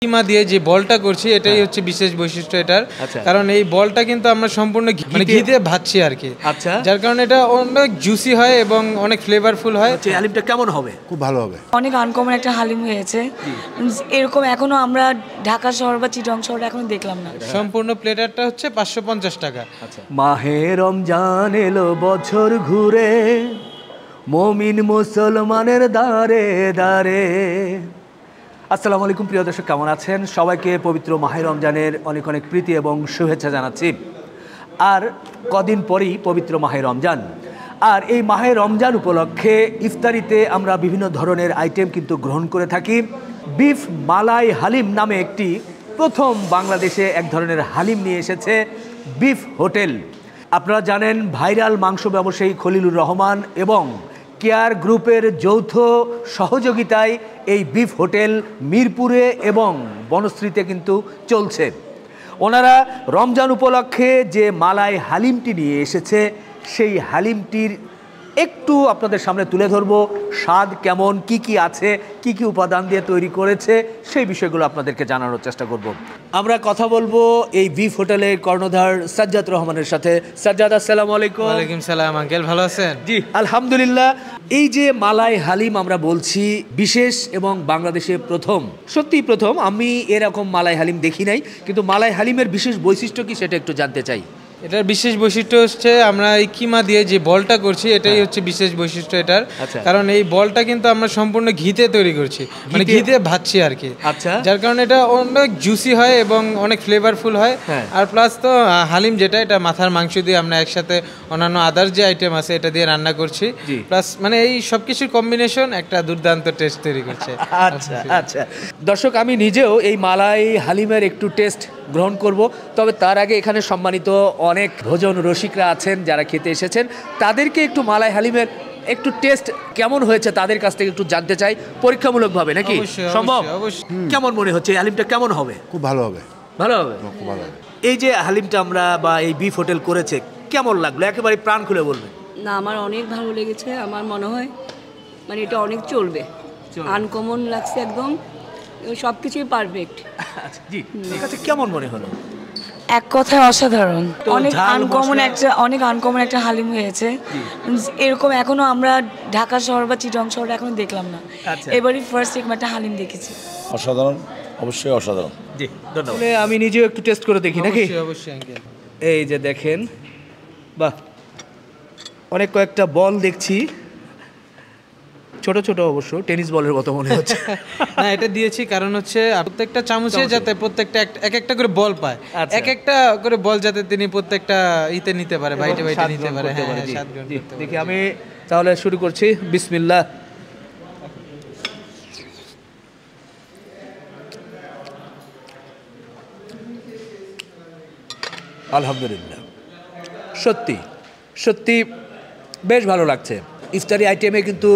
কিমা দিয়ে যে বলটা করছি এটাই হচ্ছে বিশেষ বৈশিষ্ট্য এটার। কারণ এই বলটা কিন্তু আমরা সম্পূর্ণ মানে ঘি দিয়ে ভাজছি আর কি। আচ্ছা, যার কারণে এটা অনেক জুসি হয় এবং অনেক ফ্লেভারফুল হয়। হালিমটা কেমন হবে? খুব ভালো হবে। অনেক আনকমন একটা হালিম হয়েছে, এরকম এখনো আমরা ঢাকা শহর বা চিটং শহরে এখনো দেখলাম না। সম্পূর্ণ প্লেটারটা হচ্ছে 550 টাকা। মাহে রমজান এলো বছর ঘুরে, মুমিন মুসলমানের দারে দারে। আসসালামু আলাইকুম প্রিয় দর্শক, কেমন আছেন? সবাইকে পবিত্র মাহে রমজানের অনেক অনেক প্রীতি এবং শুভেচ্ছা জানাচ্ছি। আর কদিন পরেই পবিত্র মাহে রমজান, আর এই মাহে রমজান উপলক্ষে ইফতারিতে আমরা বিভিন্ন ধরনের আইটেম কিন্তু গ্রহণ করে থাকি। বিফ মালাই হালিম নামে একটি প্রথম বাংলাদেশে এক ধরনের হালিম নিয়ে এসেছে বিফ হোটেল। আপনারা জানেন ভাইরাল মাংস ব্যবসায়ী খলিলুর রহমান এবং কেয়ার গ্রুপের যৌথ সহযোগিতায় এই বিফ হোটেল মিরপুরে এবং বনশ্রীতে কিন্তু চলছে। ওনারা রমজান উপলক্ষে যে মালাই হালিমটি নিয়ে এসেছে সেই হালিমটির একটু আপনাদের সামনে তুলে ধরবো। স্বাদ কেমন, কি কি আছে, কি কি উপাদান দিয়ে তৈরি করেছে, সেই বিষয়গুলো আপনাদেরকে জানানোর চেষ্টা করব। আমরা কথা বলবো এই বিফ হোটেলের কর্ণধার সাজ্জাদ রহমানের সাথে। সাজ্জাদ, আসসালামু আলাইকুম। ওয়ালাইকুম সালাম আঙ্কেল, ভালো আছেন? জি আলহামদুলিল্লাহ। এই যে মালাই হালিম আমরা বলছি বিশেষ এবং বাংলাদেশে প্রথম, সত্যি প্রথম, আমি এরকম মালাই হালিম দেখি নাই, কিন্তু মালাই হালিমের বিশেষ বৈশিষ্ট্য কি সেটা একটু জানতে চাই। এটার বিশেষ বৈশিষ্ট্য হচ্ছে আমরা এই কিমা দিয়ে যে বলটা করছি এটাই হচ্ছে বিশেষ বৈশিষ্ট্য এটার। কারণ এই বলটা কিন্তু আমরা সম্পূর্ণ ঘিতে তৈরি করছি, মানে ঘি দিয়ে ভাজছি আর কি। আচ্ছা, যার কারণে এটা অনেক জুসি হয় এবং অনেক ফ্লেভারফুল হয়। আর প্লাস তো হালিম যেটা, এটা মাথার মাংস দিয়ে আমরা একসাথে অন্যান্য আদার্স যে আইটেম আছে এটা দিয়ে রান্না করছি। প্লাস মানে এই সব কিছুর কম্বিনেশন একটা দুর্দান্ত টেস্ট তৈরি করছে। আচ্ছা আচ্ছা দর্শক, আমি নিজেও এই মালাই হালিমের একটু টেস্ট গ্রহণ করব, তবে তার আগে এখানে সম্মানিত অনেক ভোজন রসিকরা আছেন যারা খেতে এসেছেন, তাদেরকে একটু মালাই হালিমের একটু টেস্ট কেমন হয়েছে তাদের কাছ থেকে একটু জানতে চাই পরীক্ষামূলকভাবে, নাকি সম্ভব? কেমন মনে হচ্ছে এই হালিমটা কেমন হবে? খুব ভালো হবে। ভালো হবে, খুব ভালো হবে। এই যে হালিমটা আমরা বা এই বিফ হোটেল করেছে, কেমন লাগলো একেবারে প্রাণ খুলে বলবেন। না, আমার অনেক ভালো লেগেছে। আমার মনে হয় মানে এটা অনেক চলবে, আনকমন লাগছে একদম, সব কিছুই পারফেক্ট। আচ্ছা জি, ঠিক আছে, কেমন মনে হলো? এক কথায় অসাধারণ। অনেক আনকমন একটা হালিম হয়েছে, এরকম এখনো আমরা ঢাকা শহর বা চিটং শহরে এখনো দেখলাম না। এবারই ফার্স্ট একটা হালিম দেখেছি। অসাধারণ, অবশ্যই অসাধারণ। জি ধন্যবাদ। আমি নিজেও একটু টেস্ট করে দেখি, নাকি? অবশ্যই আঙ্কেল। এই যে দেখেন, বাহ, অনেক কয়েকটা বল দেখছি, ছোট ছোট, অবশ্য টেনিস বলের মতো মনে হচ্ছে। না, এটা দিয়েছি কারণ হচ্ছে প্রত্যেকটা চামচে যাতে প্রত্যেকটা এক একটা করে বল পায়, এক একটা করে বল যাতে তিনি প্রত্যেকটা ইতে নিতে পারে, বাইটে বাইটে নিতে পারে। দেখি, আমি তাহলে শুরু করছি। বিসমিল্লাহ। আলহামদুলিল্লাহ, সত্যি সত্যি বেশ ভালো লাগছে। ইফতারি আইটেমে কিন্তু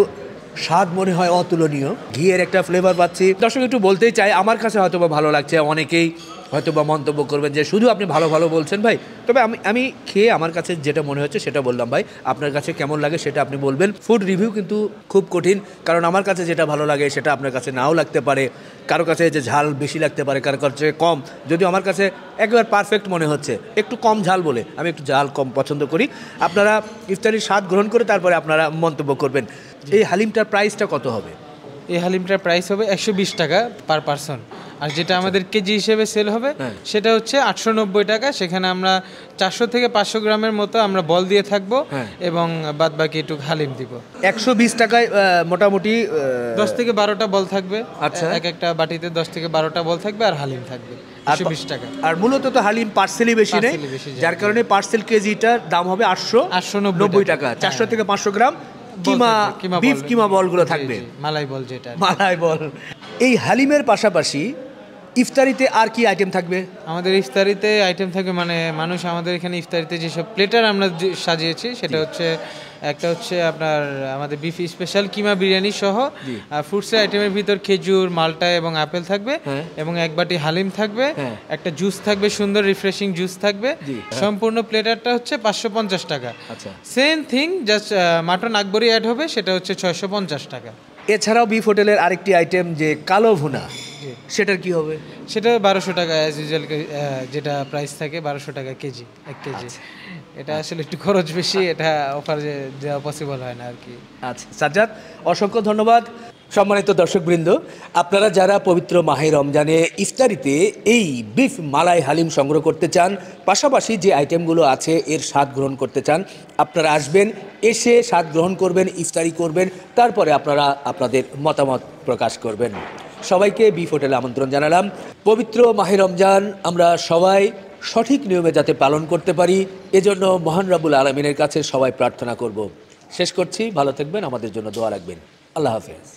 স্বাদ মনে হয় অতুলনীয়, ঘিয়ের একটা ফ্লেভার পাচ্ছি। দর্শক একটু বলতেই চাই, আমার কাছে হয়তো বা ভালো লাগছে, অনেকেই হয়তো বা মন্তব্য করবেন যে শুধু আপনি ভালো ভালো বলছেন ভাই। তবে আমি খেয়ে আমার কাছে যেটা মনে হচ্ছে সেটা বললাম ভাই, আপনার কাছে কেমন লাগে সেটা আপনি বলবেন। ফুড রিভিউ কিন্তু খুব কঠিন, কারণ আমার কাছে যেটা ভালো লাগে সেটা আপনার কাছে নাও লাগতে পারে, কারো কাছে যে ঝাল বেশি লাগতে পারে, কারো কাছে কম। যদিও আমার কাছে একবার পারফেক্ট মনে হচ্ছে, একটু কম ঝাল বলে আমি একটু ঝাল কম পছন্দ করি। আপনারা ইফতারির স্বাদ গ্রহণ করে তারপরে আপনারা মন্তব্য করবেন। এই হালিমটার প্রাইসটা কত হবে? এই হালিমটার প্রাইস হবে 120 টাকা পার পারসন, আর যেটা আমাদের কেজি হিসেবে সেল হবে সেটা হচ্ছে 890 টাকা। সেখানে আমরা 400 থেকে 500 গ্রামের মতো আমরা বল দিয়ে থাকবো এবং বাদ বাকি একটু হালিম দিব। 120 টাকায় মোটামুটি 10 থেকে 12টা বল থাকবে। আচ্ছা, এক একটা বাটিতে 10 থেকে 12টা বল থাকবে আর হালিম থাকবে 120 টাকা। আর মূলত তো হালিম পার্সেলই বেশি নেই, যার কারণে পার্সেল কেজিটার দাম হবে 890 টাকা। 400 থেকে 500 গ্রাম বিফ কিমা বলগুলো থাকবে, মালাই বল যেটা, মালাই বল। এই হালিমের পাশাপাশি ইফতারিতে আর কি আইটেম থাকবে? আমাদের ইফতারিতে আইটেম থাকবে, মানে মানুষ আমাদের এখানে ইফতারিতে যেসব প্লেটার আমরা সাজিয়েছি সেটা হচ্ছে, একটা হচ্ছে আপনার আমাদের বিফ স্পেশাল কিমা বিরিয়ানি সহ ফ্রুটসের আইটেমের ভিতর খেজুর, মালটা এবং আপেল থাকবে, এবং এক বাটি হালিম থাকবে, একটা জুস থাকবে, সুন্দর রিফ্রেশিং জুস থাকবে। সম্পূর্ণ প্লেটারটা হচ্ছে 550 টাকা। সেম থিং, জাস্ট মাটন আকবরি অ্যাড হবে, সেটা হচ্ছে 650 টাকা। এছাড়াও বিফ হোটেলের আরেকটি আইটেম যে কালো ভুনা, সেটার কি হবে? সেটা 1200 টাকা অ্যাজ ইউজুয়াল, যেটা প্রাইস থাকে 1200 টাকা কেজি, 1 কেজি। এটা আসলে একটু খরচ বেশি, এটা অফার দেওয়া পসিবল হয় না আর কি। আচ্ছা সাজ্জাদ, অসংখ্য ধন্যবাদ। সম্মানিত দর্শকবৃন্দ, আপনারা যারা পবিত্র মাহে রমজানে ইফতারিতে এই বিফ মালাই হালিম সংগ্রহ করতে চান, পাশাপাশি যে আইটেমগুলো আছে এর স্বাদ গ্রহণ করতে চান, আপনারা আসবেন, এসে স্বাদ গ্রহণ করবেন, ইফতারি করবেন, তারপরে আপনারা আপনাদের মতামত প্রকাশ করবেন। সবাইকে বিফ হোটেলে আমন্ত্রণ জানালাম। পবিত্র মাহে রমজান আমরা সবাই সঠিক নিয়মে যাতে পালন করতে পারি, এজন্য মহান রাব্বুল আলামিনের কাছে সবাই প্রার্থনা করব। শেষ করছি, ভালো থাকবেন, আমাদের জন্য দোয়া রাখবেন। আল্লাহ হাফেজ।